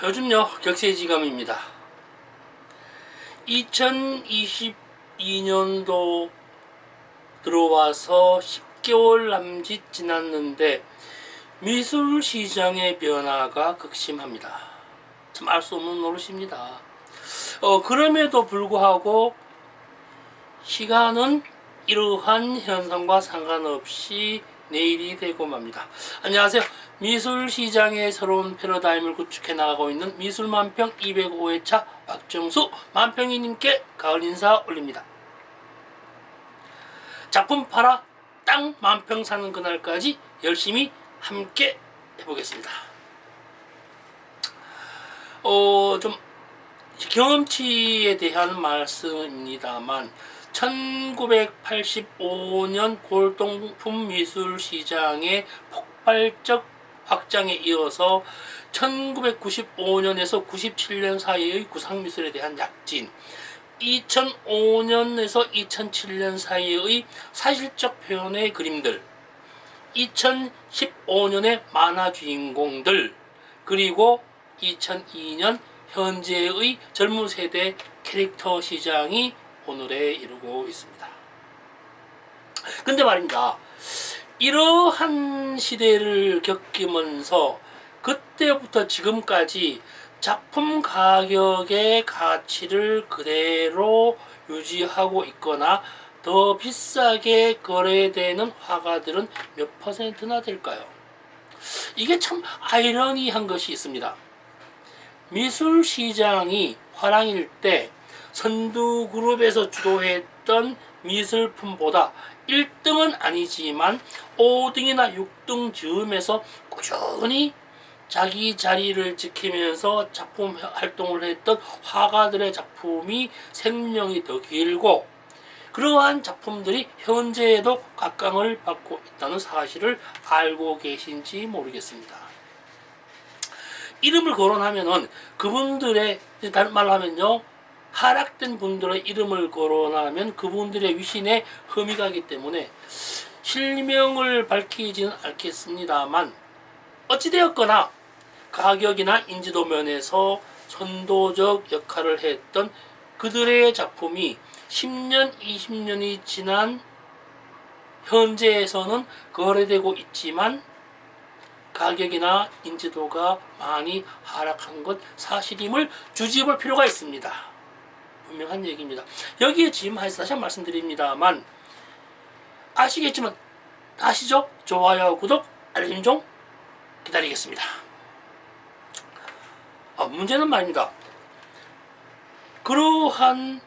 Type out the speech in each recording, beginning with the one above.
요즘요 격세지감입니다. 2022년도 들어와서 10개월 남짓 지났는데 미술 시장의 변화가 극심합니다. 참 알 수 없는 노릇입니다. 그럼에도 불구하고 시간은 이러한 현상과 상관없이 내일이 되고 맙니다. 안녕하세요. 미술시장의 새로운 패러다임을 구축해 나가고 있는 미술만평 205회차 박정수 만평이님께 가을 인사 올립니다. 작품 팔아 땅 만평 사는 그날까지 열심히 함께 해보겠습니다. 좀 경험치에 대한 말씀입니다만 1985년 골동품 미술시장의 폭발적 확장에 이어서 1995년에서 97년 사이의 구상미술에 대한 약진, 2005년에서 2007년 사이의 사실적 표현의 그림들, 2015년의 만화 주인공들, 그리고 2002년 현재의 젊은 세대 캐릭터 시장이 오늘에 이르고 있습니다. 근데 말입니다. 이러한 시대를 겪으면서 그때부터 지금까지 작품 가격의 가치를 그대로 유지하고 있거나 더 비싸게 거래되는 화가들은 몇 퍼센트나 될까요? 이게 참 아이러니한 것이 있습니다. 미술 시장이 화랑일 때 선두그룹에서 주도했던 미술품보다 1등은 아니지만 5등이나 6등 즈음에서 꾸준히 자기 자리를 지키면서 작품 활동을 했던 화가들의 작품이 생명이 더 길고 그러한 작품들이 현재에도 각광을 받고 있다는 사실을 알고 계신지 모르겠습니다. 이름을 거론하면은 그분들의 다른 말로 하면요 하락된 분들의 이름을 거론하면 그분들의 위신에 흠이 가기 때문에 실명을 밝히지는 않겠습니다만 어찌되었거나 가격이나 인지도 면에서 선도적 역할을 했던 그들의 작품이 10년, 20년이 지난 현재에서는 거래되고 있지만 가격이나 인지도가 많이 하락한 것 사실임을 주지볼 필요가 있습니다. 분명한 얘기입니다. 여기에 지금 다시 한번 말씀드립니다만 아시겠지만 아시죠? 좋아요, 구독, 알림 좀 기다리겠습니다. 문제는 말입니다. 그러한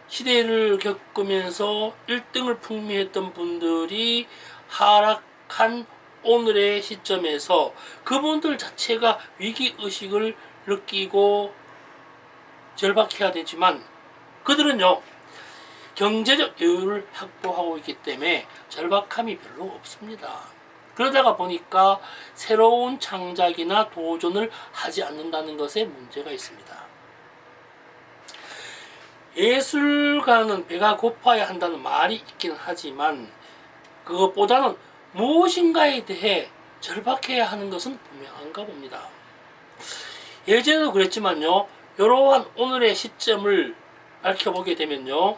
시대를 겪으면서 1등을 풍미했던 분들이 하락한 오늘의 시점에서 그분들 자체가 위기의식을 느끼고 절박해야 되지만 그들은요 경제적 여유를 확보하고 있기 때문에 절박함이 별로 없습니다. 그러다가 보니까 새로운 창작이나 도전을 하지 않는다는 것에 문제가 있습니다. 예술가는 배가 고파야 한다는 말이 있긴 하지만 그것보다는 무엇인가에 대해 절박해야 하는 것은 분명한가 봅니다. 예전에도 그랬지만요 이러한 오늘의 시점을 밝혀보게 되면요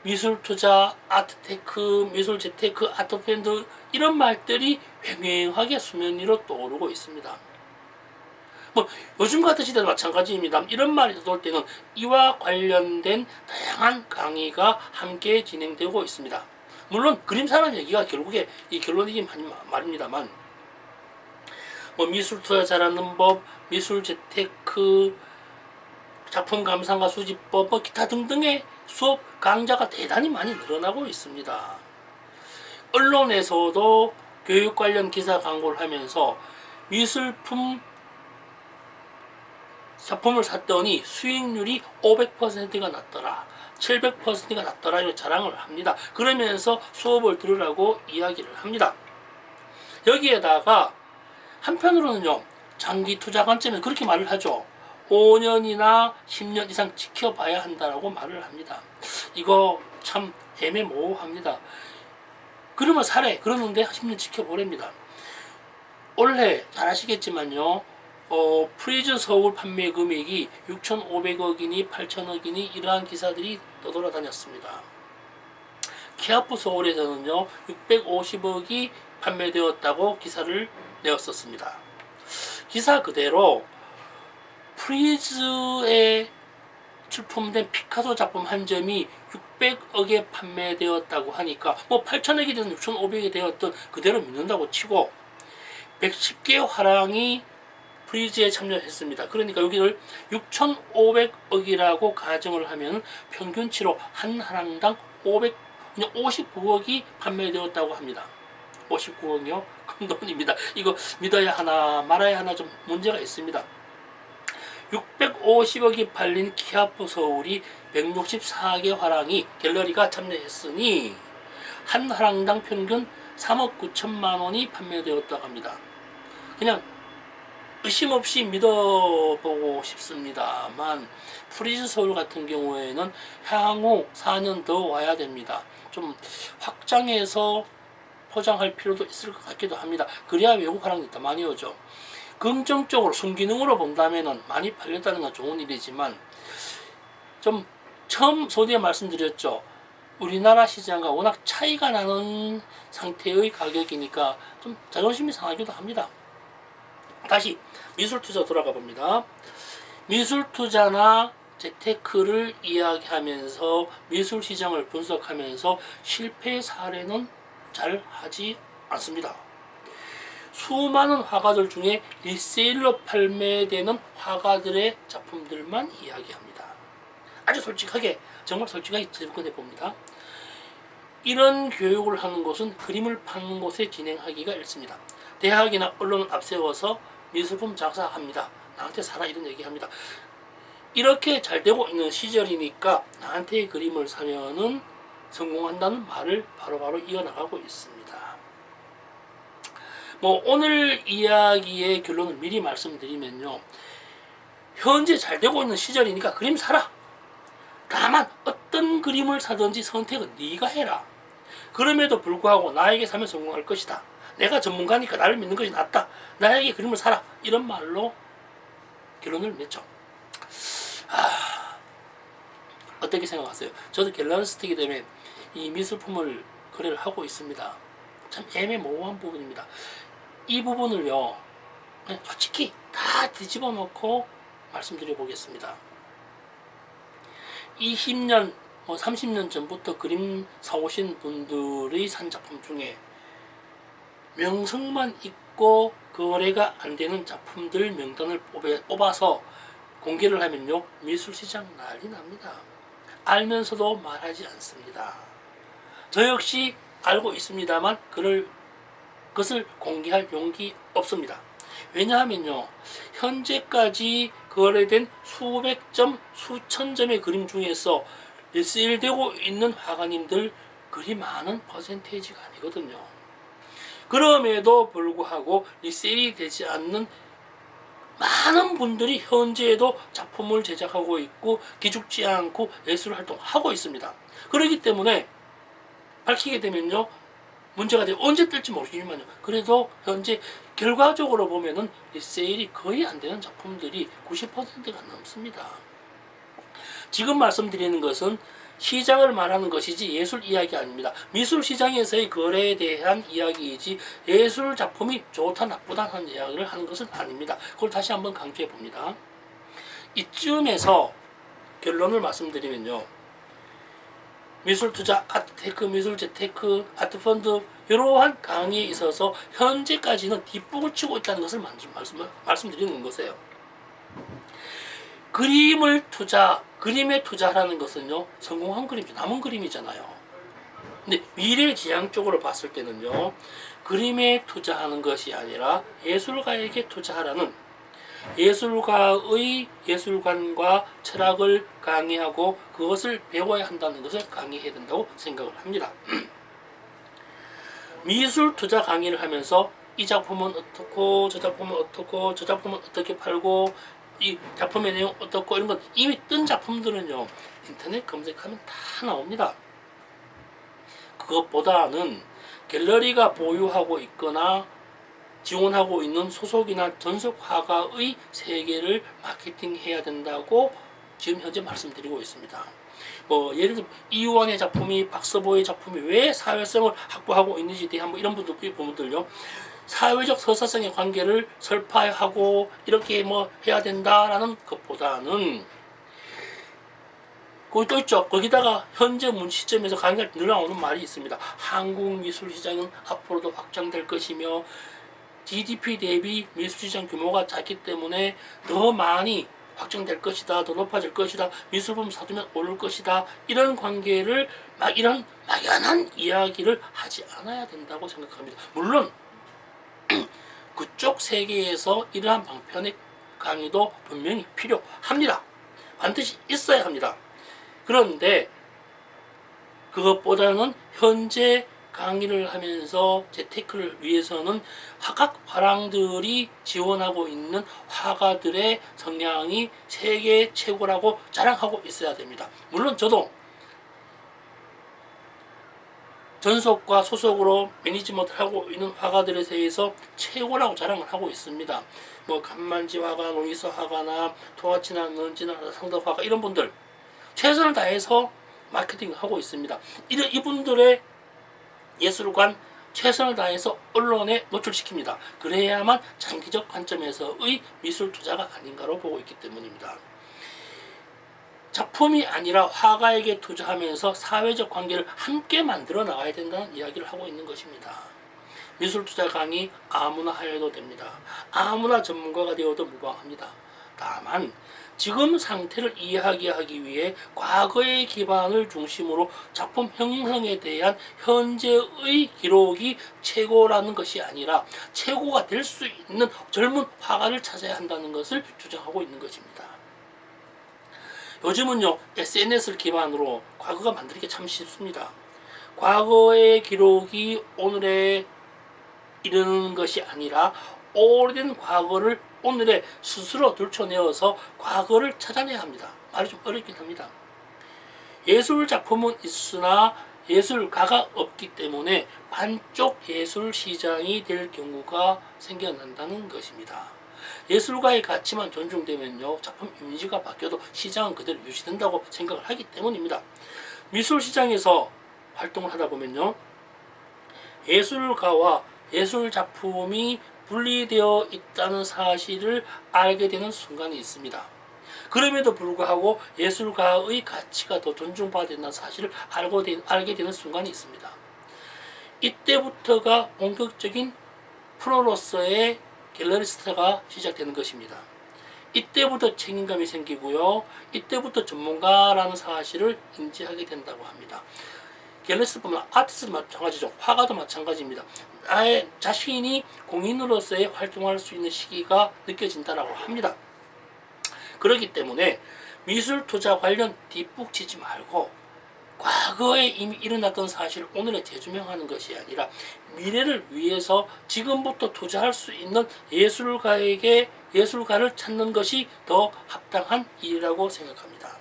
미술투자, 아트테크, 미술재테크, 아트밴드 이런 말들이 횡행하게 수면 위로 떠오르고 있습니다. 요즘 같은 시대도 마찬가지입니다. 이런 말이 떠올 때는 이와 관련된 다양한 강의가 함께 진행되고 있습니다. 물론 그림사라는 얘기가 결국에 이 결론이긴 말입니다만 미술 투자 잘하는 법, 미술 재테크, 작품 감상과 수집법, 기타 등등의 수업 강좌가 대단히 많이 늘어나고 있습니다. 언론에서도 교육 관련 기사 광고를 하면서 미술품 작품을 샀더니 수익률이 500%가 났더라, 700%가 났더라 이런 자랑을 합니다. 그러면서 수업을 들으라고 이야기를 합니다. 여기에다가 한편으로는요 장기 투자 관점에서 그렇게 말을 하죠. 5년이나 10년 이상 지켜봐야 한다라고 말을 합니다. 이거 참 애매모호합니다. 그러면 사래 그러는데 10년 지켜보랍니다. 올해 잘 아시겠지만요 프리즈 서울 판매 금액이 6,500억이니 8천억이니 이러한 기사들이 떠돌아다녔습니다. 키아프 서울에서는요 650억이 판매되었다고 기사를 내었었습니다. 기사 그대로 프리즈에 출품된 피카소 작품 한 점이 600억에 판매되었다고 하니까 뭐 8천억이든 6,500억이 되었든 그대로 믿는다고 치고 110개의 화랑이 프리즈에 참여했습니다. 그러니까 여기를 6,500억이라고 가정을 하면 평균치로 한 화랑당 59억이 판매되었다고 합니다. 59억이요? 큰 돈입니다. 이거 믿어야 하나 말아야 하나 좀 문제가 있습니다. 650억이 팔린 키아프 서울이 164개 화랑이 갤러리가 참여했으니 한 화랑당 평균 3억 9천만 원이 판매되었다고 합니다. 그냥 의심 없이 믿어보고 싶습니다만 프리즈 서울 같은 경우에는 향후 4년 더 와야 됩니다. 좀 확장해서 포장할 필요도 있을 것 같기도 합니다. 그래야 외국 화랑이 더 많이 오죠. 긍정적으로 순기능으로 본다면 많이 팔렸다는 건 좋은 일이지만 좀 처음 소디에 말씀드렸죠. 우리나라 시장과 워낙 차이가 나는 상태의 가격이니까 좀 자존심이 상하기도 합니다. 다시 미술투자 돌아가 봅니다. 미술투자나 재테크를 이야기하면서 미술시장을 분석하면서 실패 사례는 잘 하지 않습니다. 수많은 화가들 중에 리세일로 판매되는 화가들의 작품들만 이야기합니다. 아주 솔직하게 정말 솔직하게 접근해 봅니다. 이런 교육을 하는 곳은 그림을 파는 곳에 진행하기가 일습니다. 대학이나 언론을 앞세워서 미술품 장사합니다. 나한테 사라 이런 얘기합니다. 이렇게 잘 되고 있는 시절이니까 나한테 그림을 사면은 성공한다는 말을 바로바로 이어나가고 있습니다. 뭐 오늘 이야기의 결론을 미리 말씀드리면요. 현재 잘 되고 있는 시절이니까 그림 사라. 다만 어떤 그림을 사든지 선택은 네가 해라. 그럼에도 불구하고 나에게 사면 성공할 것이다. 내가 전문가니까 나를 믿는 것이 낫다. 나에게 그림을 사라. 이런 말로 결론을 맺죠. 어떻게 생각하세요? 저도 갤러리스트이기 때문에 이 미술품을 거래를 하고 있습니다. 참 애매모호한 부분입니다. 이 부분을요 솔직히 다 뒤집어 놓고 말씀드려 보겠습니다. 20년 30년 전부터 그림 사오신 분들의 산 작품 중에 명성만 있고 거래가 안 되는 작품들 명단을 뽑아서 공개를 하면요 미술시장 난리 납니다. 알면서도 말하지 않습니다. 저 역시 알고 있습니다만 그것을 공개할 용기 없습니다. 왜냐하면요 현재까지 거래된 수백 점 수천 점의 그림 중에서 리세일되고 있는 화가님들 그리 많은 퍼센테이지가 아니거든요. 그럼에도 불구하고 리세일이 되지 않는 많은 분들이 현재에도 작품을 제작하고 있고 기죽지 않고 예술 활동하고 있습니다. 그렇기 때문에 밝히게 되면요 문제가 되고 언제 뜰지 모르지만요 그래도 현재 결과적으로 보면은 리세일이 거의 안 되는 작품들이 90%가 넘습니다. 지금 말씀드리는 것은 시장을 말하는 것이지 예술 이야기 아닙니다. 미술 시장에서의 거래에 대한 이야기이지 예술 작품이 좋다 나쁘다 하는 이야기를 하는 것은 아닙니다. 그걸 다시 한번 강조해 봅니다. 이쯤에서 결론을 말씀드리면요. 미술 투자, 아트테크, 미술 재테크, 아트펀드 이러한 강의에 있어서 현재까지는 뒷북을 치고 있다는 것을 말씀드리는 것이에요. 그림에 투자하라는 것은요 성공한 그림이죠. 남은 그림이잖아요. 근데 미래지향적으로 봤을 때는요 그림에 투자하는 것이 아니라 예술가에게 투자하라는 예술가의 예술관과 철학을 강의하고 그것을 배워야 한다는 것을 강의해야 된다고 생각을 합니다. 미술 투자 강의를 하면서 이 작품은 어떻고 저 작품은 어떻고 저 작품은 어떻게 팔고 이 작품의 내용 어떻고 이런 것 이미 뜬 작품들은요 인터넷 검색하면 다 나옵니다. 그것보다는 갤러리가 보유하고 있거나 지원하고 있는 소속이나 전속 화가의 세계를 마케팅해야 된다고 지금 현재 말씀드리고 있습니다. 뭐 예를 들어 이우환의 작품이 박서보의 작품이 왜 사회성을 확보하고 있는지에 대한 뭐 이런 부분들요. 사회적 서사성의 관계를 설파하고 이렇게 뭐 해야 된다라는 것보다는 거기 또 있죠. 거기다가 현재 시점에서 가장 늘 나오는 말이 있습니다. 한국 미술 시장은 앞으로도 확장될 것이며 GDP 대비 미술 시장 규모가 작기 때문에 더 많이 확장될 것이다, 더 높아질 것이다, 미술품 사두면 오를 것이다, 이런 관계를 이런 막연한 이야기를 하지 않아야 된다고 생각합니다. 물론 그쪽 세계에서 이러한 방편의 강의도 분명히 필요합니다. 반드시 있어야 합니다. 그런데 그것보다는 현재 강의를 하면서 재테크를 위해서는 각 화랑들이 지원하고 있는 화가들의 성향이 세계 최고라고 자랑하고 있어야 됩니다. 물론 저도 전속과 소속으로 매니지먼트를 하고 있는 화가들에 대해서 최고라고 자랑을 하고 있습니다. 뭐 간만지 화가, 노이서 화가나 토아치나 넌지나 상덕 화가 이런 분들 최선을 다해서 마케팅하고 있습니다. 이분들의 예술관 최선을 다해서 언론에 노출시킵니다. 그래야만 장기적 관점에서의 미술 투자가 아닌가로 보고 있기 때문입니다. 작품이 아니라 화가에게 투자하면서 사회적 관계를 함께 만들어 나가야 된다는 이야기를 하고 있는 것입니다. 미술 투자 강의 아무나 하여도 됩니다. 아무나 전문가가 되어도 무방합니다. 다만 지금 상태를 이해하기 위해 과거의 기반을 중심으로 작품 형성에 대한 현재의 기록이 최고라는 것이 아니라 최고가 될 수 있는 젊은 화가를 찾아야 한다는 것을 주장하고 있는 것입니다. 요즘은요 SNS를 기반으로 과거가 만들기 참 쉽습니다. 과거의 기록이 오늘에 이르는 것이 아니라 오래된 과거를 오늘에 스스로 들춰내어서 과거를 찾아내야 합니다. 말이 좀 어렵긴 합니다. 예술 작품은 있으나 예술가가 없기 때문에 반쪽 예술 시장이 될 경우가 생겨난다는 것입니다. 예술가의 가치만 존중되면요 작품 이미지가 바뀌어도 시장은 그대로 유지된다고 생각을 하기 때문입니다. 미술 시장에서 활동을 하다 보면요 예술가와 예술 작품이 분리되어 있다는 사실을 알게 되는 순간이 있습니다. 그럼에도 불구하고 예술가의 가치가 더 존중받아야 된다는 사실을 알게 되는 순간이 있습니다. 이때부터가 본격적인 프로로서의 갤러리스트가 시작되는 것입니다. 이때부터 책임감이 생기고요. 이때부터 전문가라는 사실을 인지하게 된다고 합니다. 갤러리스트뿐만 아티스트도 마찬가지죠. 화가도 마찬가지입니다. 나의 자신이 공인으로서의 활동할 수 있는 시기가 느껴진다라고 합니다. 그렇기 때문에 미술 투자 관련 뒷북 치지 말고 과거에 이미 일어났던 사실을 오늘에 재조명하는 것이 아니라 미래를 위해서 지금부터 투자할 수 있는 예술가를 찾는 것이 더 합당한 일이라고 생각합니다.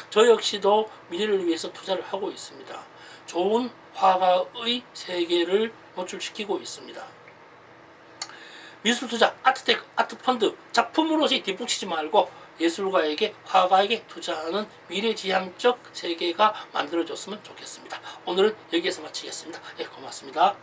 저 역시도 미래를 위해서 투자를 하고 있습니다. 좋은 화가의 세계를 노출시키고 있습니다. 미술투자, 아트테크, 아트펀드, 작품으로서 뒷북치지 말고 예술가에게, 화가에게 투자하는 미래지향적 세계가 만들어졌으면 좋겠습니다. 오늘은 여기에서 마치겠습니다. 고맙습니다.